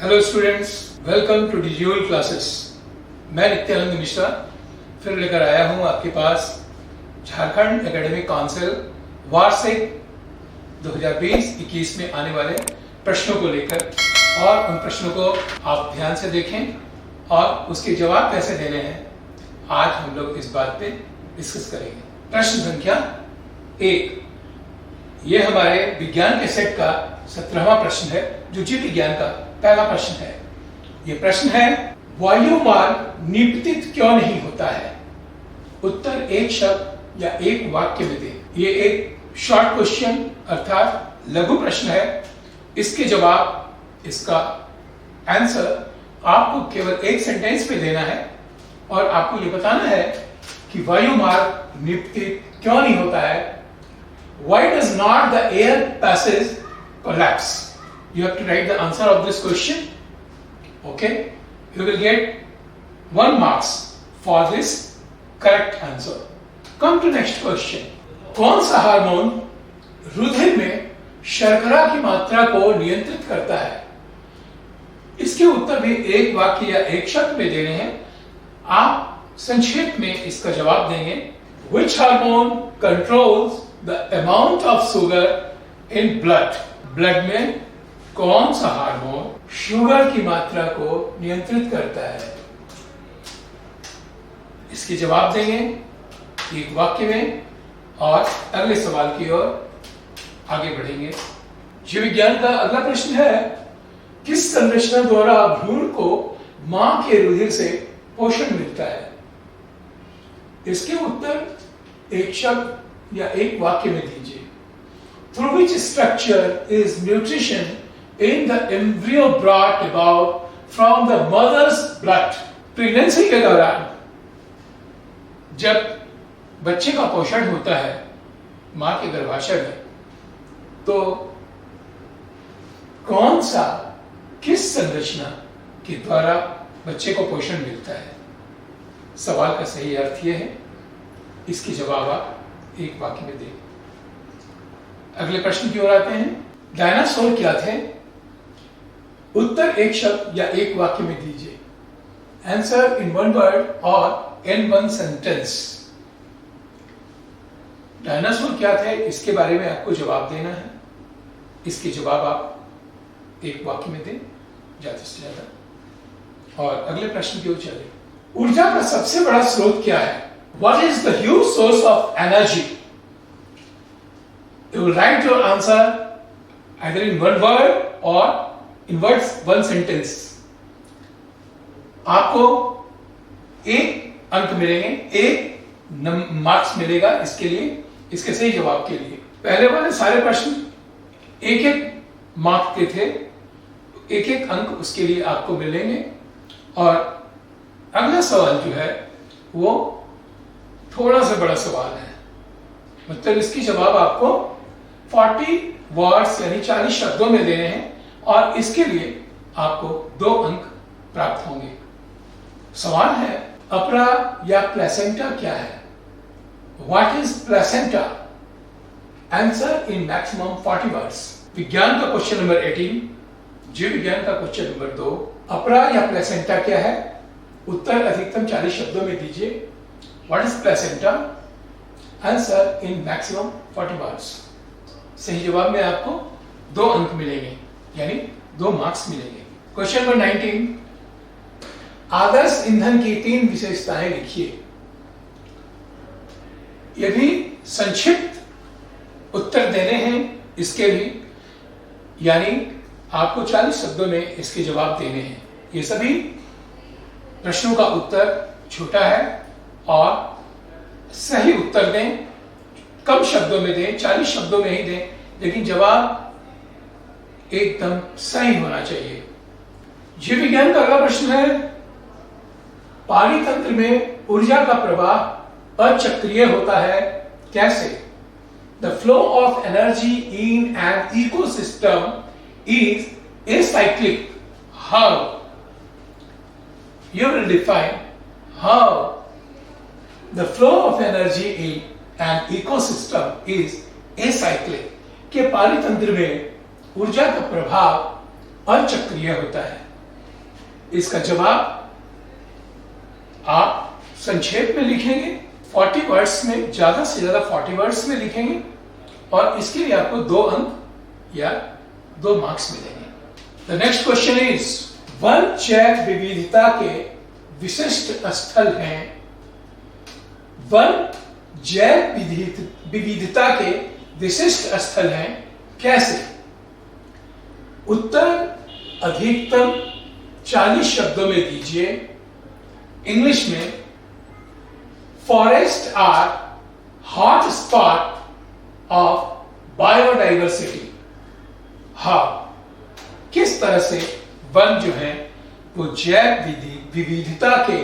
Hello students, welcome to digital classes. मैं नित्यानंद मिश्रा फिर लेकर आया हूं आपके पास झारखंड एकेडमिक काउंसिल वार्षिक 2020-21 में आने वाले प्रश्नों को लेकर, और उन प्रश्नों को आप ध्यान से देखें और उसके जवाब कैसे देने हैं आज हम लोग इस बात पे डिस्कस करेंगे। प्रश्न संख्या 1, ये हमारे विज्ञान के सेट का 17वां प्रश्न है, जो जीव विज्ञान का पहला प्रश्न है। ये प्रश्न है, वायुमार्ग निपतित क्यों नहीं होता है? उत्तर एक शब्द या एक वाक्य में दे। ये एक शॉर्ट क्वेश्चन अर्थात लघु प्रश्न है। इसके जवाब, इसका आंसर आपको केवल एक सेंटेंस में देना है और आपको ये बताना है कि वायुमार्ग निपतित क्यों नहीं होता है। Why does not the air passage collapse? You have to write the answer of this question. Okay, you will get 1 marks for this correct answer. Come to next question. कौन सा हार्मोन रुधिर में शर्करा की मात्रा को नियंत्रित करता है? इसके उत्तर भी एक वाक्य या एक शब्द में देने हैं। आप संक्षेप में इसका जवाब देंगे। Which hormone controls the amount of sugar in blood? Blood में कौन सा हार्मोन शुगर की मात्रा को नियंत्रित करता है? इसके जवाब देंगे एक वाक्य में और अगले सवाल की ओर आगे बढ़ेंगे। जीव विज्ञान का अगला प्रश्न है, किस संरचना द्वारा भ्रूण को मां के रुधिर से पोषण मिलता है? इसके उत्तर एक शब्द या एक वाक्य में दीजिए। Through which structure is nutrition in the embryo brought about from the mother's blood? Pregnancy के दौरान जब बच्चे का पोषण होता है मां के गर्भाशय में, तो कौन सा, किस संरचना के द्वारा बच्चे को पोषण मिलता है? सवाल का सही अर्थ यह है, इसके जवाब आप एक वाक्य में दें। अगले प्रश्न की ओर आते हैं। डायनासोर क्या थे? उत्तर एक शब्द या एक वाक्य में दीजिए। आंसर इन 1 वर्ड और इन 1 सेंटेंस। डायनासोर क्या थे, इसके बारे में आपको जवाब देना है। इसके जवाब आप एक वाक्य में दें ज्यादा से ज्यादा। और अगले प्रश्न की ओर चले। ऊर्जा का सबसे बड़ा स्रोत क्या है? What is the huge source of energy? You will write your answer either in 1 word or in 1 sentence. आपको एक अंक मिलेंगे, एक मार्क्स मिलेगा इसके लिए, इसके सही जवाब के लिए। पहले वाले सारे प्रश्न एक एक मार्क के थे, एक एक अंक उसके लिए आपको मिलेंगे। और अगला सवाल जो है वो थोड़ा सा बड़ा सवाल है, मतलब इसकी जवाब आपको 40 वर्ड्स यानी 40 शब्दों में देने हैं और इसके लिए आपको 2 अंक प्राप्त होंगे। सवाल है, अपरा या प्लेसेंटा क्या है? What is placenta? Answer in maximum 40 words. विज्ञान का क्वेश्चन नंबर 18, जीव विज्ञान का क्वेश्चन नंबर 2, अपरा या प्लेसेंटा क्या है? उत्तर अधिकतम 40 शब्दों में दीजिए। What is placenta? Answer in maximum 40 words. सही जवाब में आपको 2 अंक मिलेंगे, यानी 2 मार्क्स मिलेंगे। क्वेश्चन नंबर 19, आदर्श ईंधन की 3 विशेषताएं लिखिए। ये भी संक्षिप्त उत्तर देने हैं इसके भी, यानी आपको 40 शब्दों में इसके जवाब देने हैं। ये सभी प्रश्नों का उत्तर छोटा है और सही उत्तर दें, कम शब्दों में दें, 40 शब्दों में ही दें, लेकिन जवाब एकदम सही होना चाहिए। जीव विज्ञान का अगला प्रश्न है, पानी तंत्र में ऊर्जा का प्रवाह अचक्रीय होता है, कैसे? The flow of energy in an ecosystem is acyclic. How? You will define how the flow of energy in an ecosystem is acyclic। के पानी तंत्र में ऊर्जा का प्रभाव अचक्रीय होता है। इसका जवाब आप संक्षेप में लिखेंगे, 40 वर्ड्स में, ज्यादा से ज्यादा 40 वर्ड्स में लिखेंगे और इसके लिए आपको 2 अंक या 2 मार्क्स मिलेंगे। The next question is, one जैव विविधता के विशिष्ट स्थल हैं। वन जैव विविधता के विशिष्ट स्थल हैं, कैसे? उत्तर अधिकतम 40 शब्दों में दीजिए। इंग्लिश में, forest are hot spot of biodiversity. How, किस तरह से वन जो है वो जैव विविधता के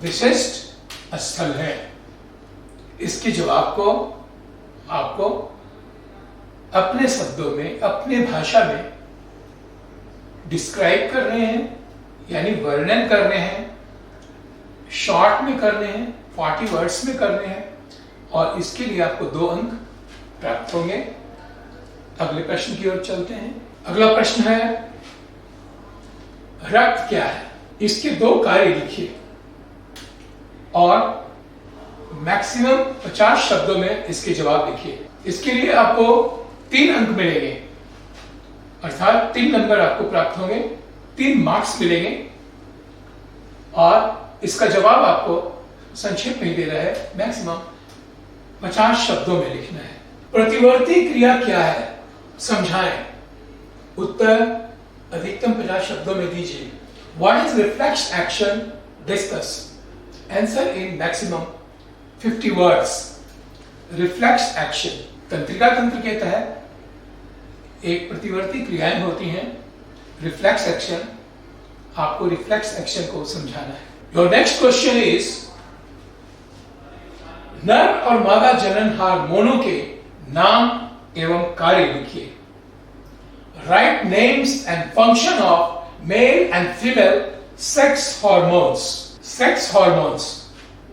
विशिष्ट स्थल है। इसके जवाब को आपको अपने शब्दों में, अपने भाषा में डिस्क्राइब करने हैं, यानी वर्णन करने हैं, शॉर्ट में करने हैं, 40 वर्ड्स में करने हैं और इसके लिए आपको 2 अंक प्राप्त होंगे। अगले प्रश्न की ओर चलते हैं। अगला प्रश्न है, रक्त क्या है? इसके 2 कार्य लिखिए और मैक्सिमम 50 शब्दों में इसके जवाब लिखिए। इसके लिए आपको 3 अंक मिलेंगे, अर्थात 3 नंबर आपको प्राप्त होंगे, 3 मार्क्स मिलेंगे और इसका जवाब आपको संक्षेप में दे रहा है, मैक्सिमम 50 शब्दों में लिखना है। प्रतिवर्ती क्रिया क्या है? समझाएं। उत्तर अधिकतम 50 शब्दों में दीजिए। What is reflex action? Discuss. Answer in maximum 50 words. Reflex action तंत्रिका तंत्र के तहत एक प्रतिवर्ती क्रियाएं होती हैं। रिफ्लेक्स एक्शन, आपको रिफ्लेक्स एक्शन को समझाना है। योर नेक्स्ट क्वेश्चन इज, नर और मादा जनन हार्मोनों के नाम एवं कार्य लिखिए। Right names and function of male and female sex hormones. Sex hormones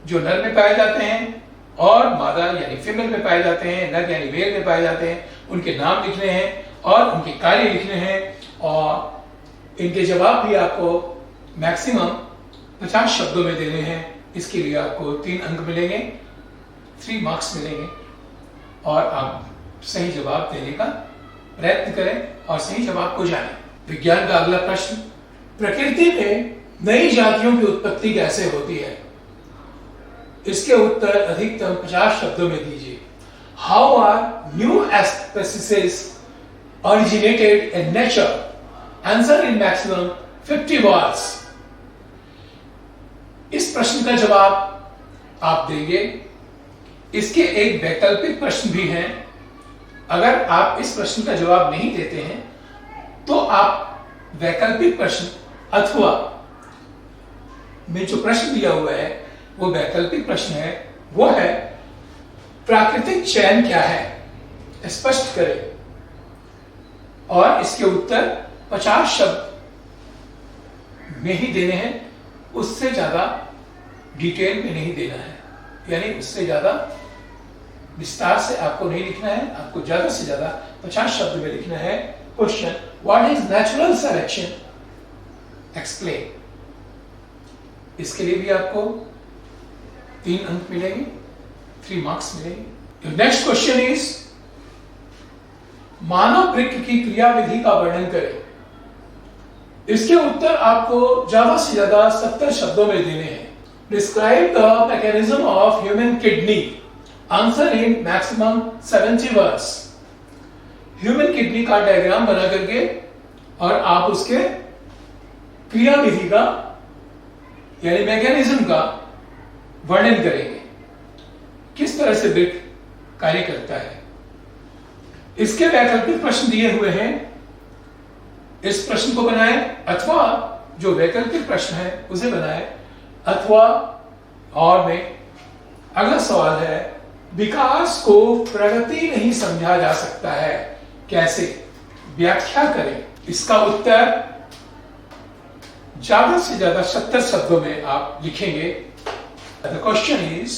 जो नर में पाए जाते हैं और मादा यानी फीमेल में पाए जाते हैं, नर यानी मेल में पाए जाते हैं, उनके नाम लिखने हैं और उनके कार्य लिखने हैं और इनके जवाब भी आपको मैक्सिमम 50 शब्दों में देने हैं। इसके लिए आपको 3 अंक मिलेंगे, 3 मार्क्स मिलेंगे और आप सही जवाब देने का प्रयत्न करें और सही जवाब को जानें। विज्ञान का अगला प्रश्न, प्रकृति में नई जातियों की उत्पत्ति कैसे होती है? इसके उत्तर अधिकतम 50 शब्दों में दीजिए। How are new species originated in nature? Answer in maximum 50 words. इस प्रश्न का जवाब आप देंगे। इसके एक वैकल्पिक प्रश्न भी हैं। अगर आप इस प्रश्न का जवाब नहीं देते हैं तो आप वैकल्पिक प्रश्न अथवा में जो प्रश्न दिया हुआ है वो वैकल्पिक प्रश्न है, वो है प्राकृतिक चयन क्या है, स्पष्ट करें और इसके उत्तर 50 शब्द में ही देने हैं, उससे ज्यादा डिटेल में नहीं देना है, यानी उससे ज्यादा विस्तार से आपको नहीं लिखना है। आपको ज्यादा से ज्यादा 50 शब्द में लिखना है। Question, what is natural selection? Explain. इसके लिए भी आपको 3 अंक मिलेंगे, 3 मार्क्स मिलेंगे। नेक्स्ट क्वेश्चन इज, मानव वृक्क की क्रियाविधि का वर्णन करें। इसके उत्तर आपको ज्यादा से ज्यादा 70 शब्दों में देने हैं। Describe the mechanism of human kidney. Answer in maximum 70 words. Human kidney का डायग्राम बना करके और आप उसके क्रियाविधि का यानी मैकेनिज्म का वर्णन करेंगे, किस तरह से वृक्क कार्य करता है। इसके वैकल्पिक प्रश्न दिए हुए हैं, इस प्रश्न को बनाएं अथवा जो वैकल्पिक प्रश्न है उसे बनाएं अथवा और में। अगला सवाल है, विकास को प्रगति नहीं समझा जा सकता है, कैसे? व्याख्या करें। इसका उत्तर ज्यादा से ज्यादा 70 शब्दों में आप लिखेंगे। The question is,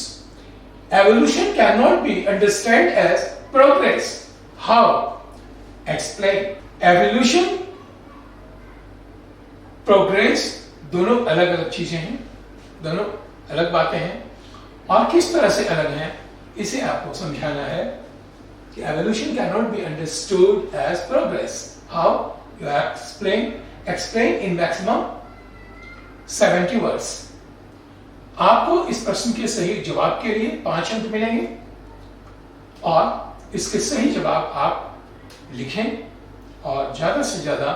evolution cannot be understood as progress. How? Explain. Evolution, progress दोनों अलग अलग चीजें हैं, दोनों अलग बातें हैं, और किस तरह से अलग हैं इसे आपको समझाना है कि evolution can not be understood as progress. How you explain in maximum 70 words. आपको इस प्रश्न के सही जवाब के लिए 5 अंक मिलेंगे और इसके सही जवाब आप लिखें और ज्यादा से ज्यादा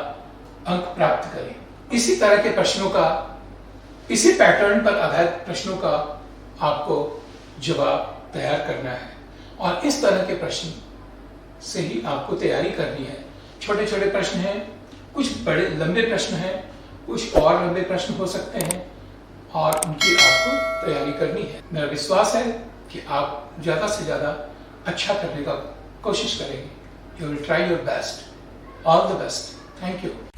अंक प्राप्त करें। इसी तरह के प्रश्नों का, इसी पैटर्न पर आधारित प्रश्नों का आपको जवाब तैयार करना है और इस तरह के प्रश्न से ही आपको तैयारी करनी है। छोटे छोटे प्रश्न हैं, कुछ बड़े लंबे प्रश्न हैं, कुछ और लंबे प्रश्न हो सकते हैं और उनकी आपको तैयारी करनी है। मेरा विश्वास है कि आप ज्यादा से ज्यादा अच्छा करने का कोशिश करेंगे। You will try your best. All the best. Thank you.